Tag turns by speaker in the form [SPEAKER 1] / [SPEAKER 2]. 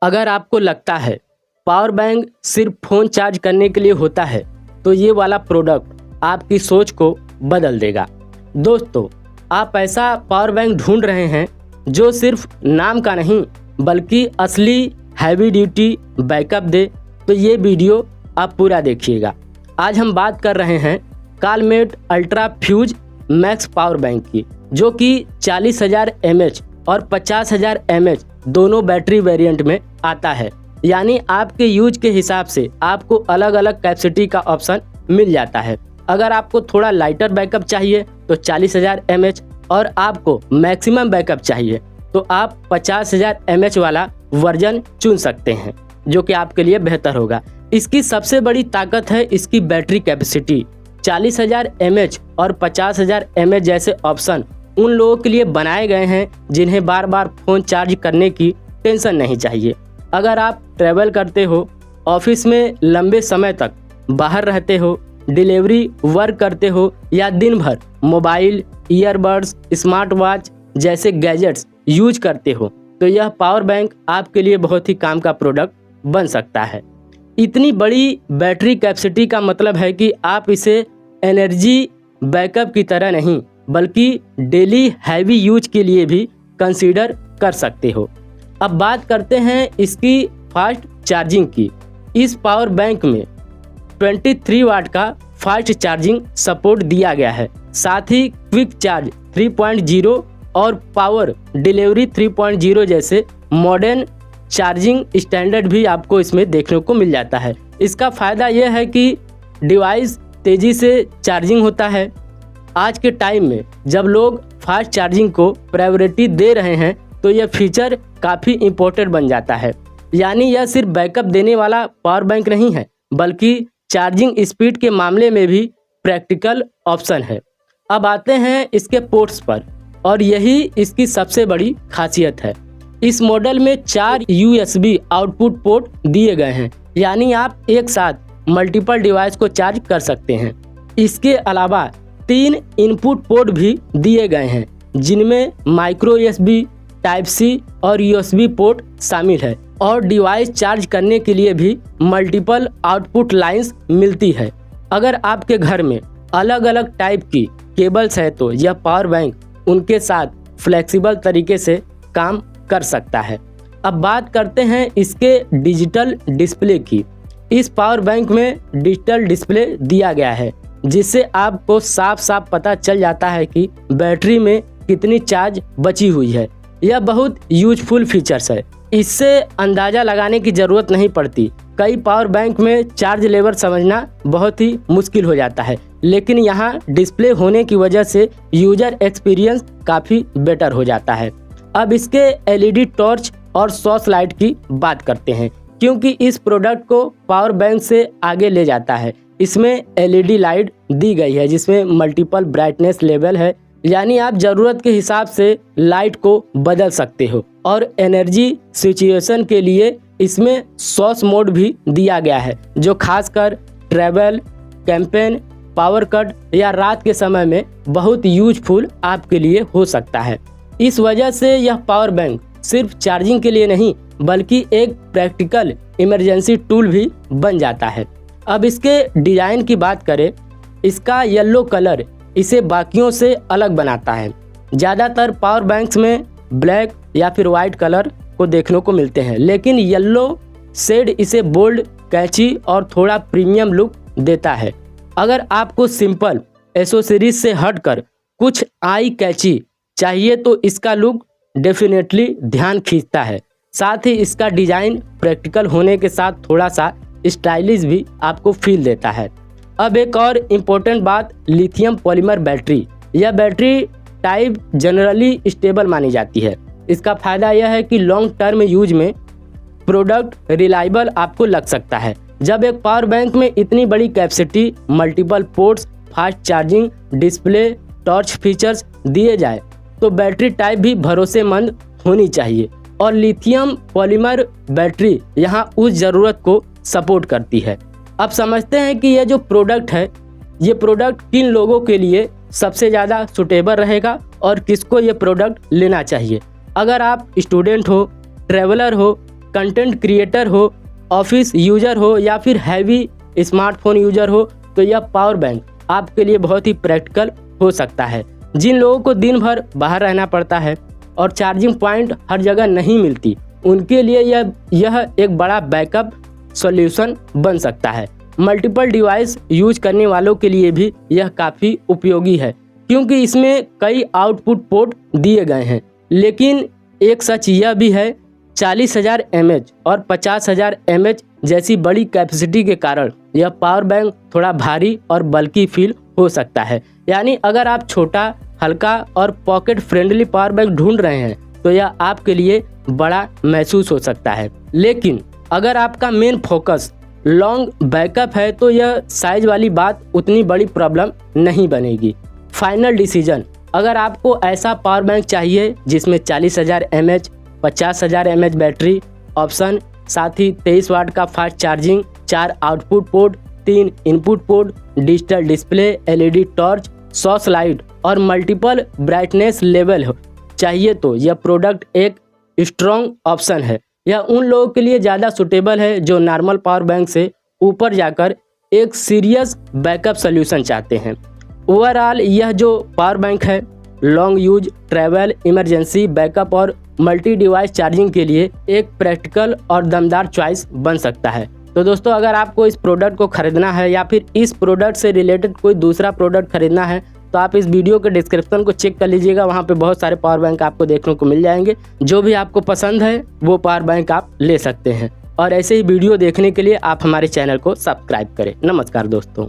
[SPEAKER 1] अगर आपको लगता है पावर बैंक सिर्फ फ़ोन चार्ज करने के लिए होता है तो ये वाला प्रोडक्ट आपकी सोच को बदल देगा। दोस्तों, आप ऐसा पावर बैंक ढूंढ रहे हैं जो सिर्फ नाम का नहीं बल्कि असली हैवी ड्यूटी बैकअप दे, तो ये वीडियो आप पूरा देखिएगा। आज हम बात कर रहे हैं Calmette ultra fuse max power bank की, जो कि 40,000 mAh और 50,000 mAh दोनों बैटरी वेरिएंट में आता है। यानी आपके यूज के हिसाब से आपको अलग अलग कैपेसिटी का ऑप्शन मिल जाता है। अगर आपको थोड़ा लाइटर बैकअप चाहिए तो 40,000 mAh और आपको मैक्सिमम बैकअप चाहिए तो आप 50,000 mAh वाला वर्जन चुन सकते हैं, जो कि आपके लिए बेहतर होगा। इसकी सबसे बड़ी ताकत है इसकी बैटरी कैपेसिटी। 40,000 mAh और 50,000 mAh जैसे ऑप्शन उन लोगों के लिए बनाए गए हैं जिन्हें बार बार फ़ोन चार्ज करने की टेंशन नहीं चाहिए। अगर आप ट्रैवल करते हो, ऑफिस में लंबे समय तक बाहर रहते हो, डिलीवरी वर्क करते हो या दिन भर मोबाइल, ईयरबड्स, स्मार्ट वॉच जैसे गैजेट्स यूज करते हो, तो यह पावर बैंक आपके लिए बहुत ही काम का प्रोडक्ट बन सकता है। इतनी बड़ी बैटरी कैपेसिटी का मतलब है कि आप इसे एनर्जी बैकअप की तरह नहीं बल्कि डेली हैवी यूज के लिए भी कंसीडर कर सकते हो। अब बात करते हैं इसकी फास्ट चार्जिंग की। इस पावर बैंक में 23 वाट का फास्ट चार्जिंग सपोर्ट दिया गया है। साथ ही क्विक चार्ज 3.0 और पावर डिलीवरी 3.0 जैसे मॉडर्न चार्जिंग स्टैंडर्ड भी आपको इसमें देखने को मिल जाता है। इसका फ़ायदा यह है कि डिवाइस तेज़ी से चार्जिंग होता है। आज के टाइम में जब लोग फास्ट चार्जिंग को प्रायोरिटी दे रहे हैं तो यह फीचर काफ़ी इम्पोर्टेंट बन जाता है। यानी यह सिर्फ बैकअप देने वाला पावर बैंक नहीं है बल्कि चार्जिंग स्पीड के मामले में भी प्रैक्टिकल ऑप्शन है। अब आते हैं इसके पोर्ट्स पर, और यही इसकी सबसे बड़ी खासियत है। इस मॉडल में 4 USB आउटपुट पोर्ट दिए गए हैं, यानी आप एक साथ मल्टीपल डिवाइस को चार्ज कर सकते हैं। इसके अलावा 3 इनपुट पोर्ट भी दिए गए हैं जिनमें माइक्रो USB, टाइप C और USB पोर्ट शामिल है, और डिवाइस चार्ज करने के लिए भी मल्टीपल आउटपुट लाइंस मिलती है। अगर आपके घर में अलग अलग टाइप की केबल्स है तो यह पावर बैंक उनके साथ फ्लेक्सिबल तरीके से काम कर सकता है। अब बात करते हैं इसके डिजिटल डिस्प्ले की। इस पावर बैंक में डिजिटल डिस्प्ले दिया गया है जिससे आपको साफ साफ पता चल जाता है कि बैटरी में कितनी चार्ज बची हुई है। यह बहुत यूजफुल फीचर्स है। इससे अंदाज़ा लगाने की ज़रूरत नहीं पड़ती। कई पावर बैंक में चार्ज लेवल समझना बहुत ही मुश्किल हो जाता है, लेकिन यहाँ डिस्प्ले होने की वजह से यूजर एक्सपीरियंस काफ़ी बेटर हो जाता है। अब इसके LED टॉर्च और सॉस लाइट की बात करते हैं, क्योंकि इस प्रोडक्ट को पावर बैंक से आगे ले जाता है। इसमें LED लाइट दी गई है जिसमें मल्टीपल ब्राइटनेस लेवल है, यानी आप ज़रूरत के हिसाब से लाइट को बदल सकते हो। और एनर्जी सिचुएशन के लिए इसमें सॉस मोड भी दिया गया है जो खासकर ट्रैवल, कैंपेन, पावर कट या रात के समय में बहुत यूजफुल आपके लिए हो सकता है। इस वजह से यह पावर बैंक सिर्फ चार्जिंग के लिए नहीं बल्कि एक प्रैक्टिकल इमरजेंसी टूल भी बन जाता है। अब इसके डिज़ाइन की बात करें, इसका येलो कलर इसे बाकियों से अलग बनाता है। ज़्यादातर पावर बैंक्स में ब्लैक या फिर वाइट कलर को देखने को मिलते हैं, लेकिन येलो शेड इसे बोल्ड, कैची और थोड़ा प्रीमियम लुक देता है। अगर आपको सिंपल एसेसरीज से हटकर कुछ आई कैची चाहिए तो इसका लुक डेफिनेटली ध्यान खींचता है। साथ ही इसका डिज़ाइन प्रैक्टिकल होने के साथ थोड़ा सा स्टाइलिश भी आपको फील देता है। अब एक और इम्पोर्टेंट बात, लिथियम पॉलीमर बैटरी। यह बैटरी टाइप जनरली स्टेबल मानी जाती है। इसका फ़ायदा यह है कि लॉन्ग टर्म यूज में प्रोडक्ट रिलायबल आपको लग सकता है। जब एक पावर बैंक में इतनी बड़ी capacity, multiple ports, fast charging, display, torch features दिए जाए तो बैटरी टाइप भी भरोसेमंद होनी चाहिए। और लिथियम पॉलीमर बैटरी यहाँ उस ज़रूरत को सपोर्ट करती है। अब समझते हैं कि यह जो प्रोडक्ट है, ये प्रोडक्ट किन लोगों के लिए सबसे ज़्यादा सुटेबल रहेगा और किसको ये प्रोडक्ट लेना चाहिए। अगर आप स्टूडेंट हो, ट्रैवलर हो, कंटेंट क्रिएटर हो, ऑफिस यूजर हो या फिर हैवी स्मार्टफोन यूजर हो तो यह पावर बैंक आपके लिए बहुत ही प्रैक्टिकल हो सकता है। जिन लोगों को दिन भर बाहर रहना पड़ता है और चार्जिंग पॉइंट हर जगह नहीं मिलती, उनके लिए यह एक बड़ा बैकअप सॉल्यूशन बन सकता है। मल्टीपल डिवाइस यूज करने वालों के लिए भी यह काफ़ी उपयोगी है, क्योंकि इसमें कई आउटपुट पोर्ट दिए गए हैं। लेकिन एक सच यह भी है, 40,000 mAh और 50,000 mAh जैसी बड़ी कैपेसिटी के कारण यह पावर बैंक थोड़ा भारी और बल्कि फील हो सकता है। यानी अगर आप छोटा, हल्का और पॉकेट फ्रेंडली पावर बैंक ढूंढ रहे हैं तो यह आपके लिए बड़ा महसूस हो सकता है। लेकिन अगर आपका मेन फोकस लॉन्ग बैकअप है तो यह साइज वाली बात उतनी बड़ी प्रॉब्लम नहीं बनेगी। फाइनल डिसीजन, अगर आपको ऐसा पावर बैंक चाहिए जिसमें 40,000 mAh, 50,000 mAh बैटरी ऑप्शन, साथ ही 23 वाट का fast charging, 4 output port, 3 input port, digital display, LED torch, sauce light और मल्टीपल ब्राइटनेस लेवल हो चाहिए तो यह प्रोडक्ट एक स्ट्रॉन्ग ऑप्शन है। यह उन लोगों के लिए ज़्यादा सूटेबल है जो नॉर्मल पावर बैंक से ऊपर जाकर एक सीरियस बैकअप सॉल्यूशन चाहते हैं। ओवरऑल यह जो पावर बैंक है long use, travel, emergency backup और मल्टी डिवाइस चार्जिंग के लिए एक प्रैक्टिकल और दमदार चॉइस बन सकता है। तो दोस्तों, अगर आपको इस प्रोडक्ट को खरीदना है या फिर इस प्रोडक्ट से रिलेटेड कोई दूसरा प्रोडक्ट खरीदना है तो आप इस वीडियो के डिस्क्रिप्शन को चेक कर लीजिएगा। वहाँ पे बहुत सारे पावर बैंक आपको देखने को मिल जाएंगे। जो भी आपको पसंद है वो पावर बैंक आप ले सकते हैं। और ऐसे ही वीडियो देखने के लिए आप हमारे चैनल को सब्सक्राइब करें। नमस्कार दोस्तों।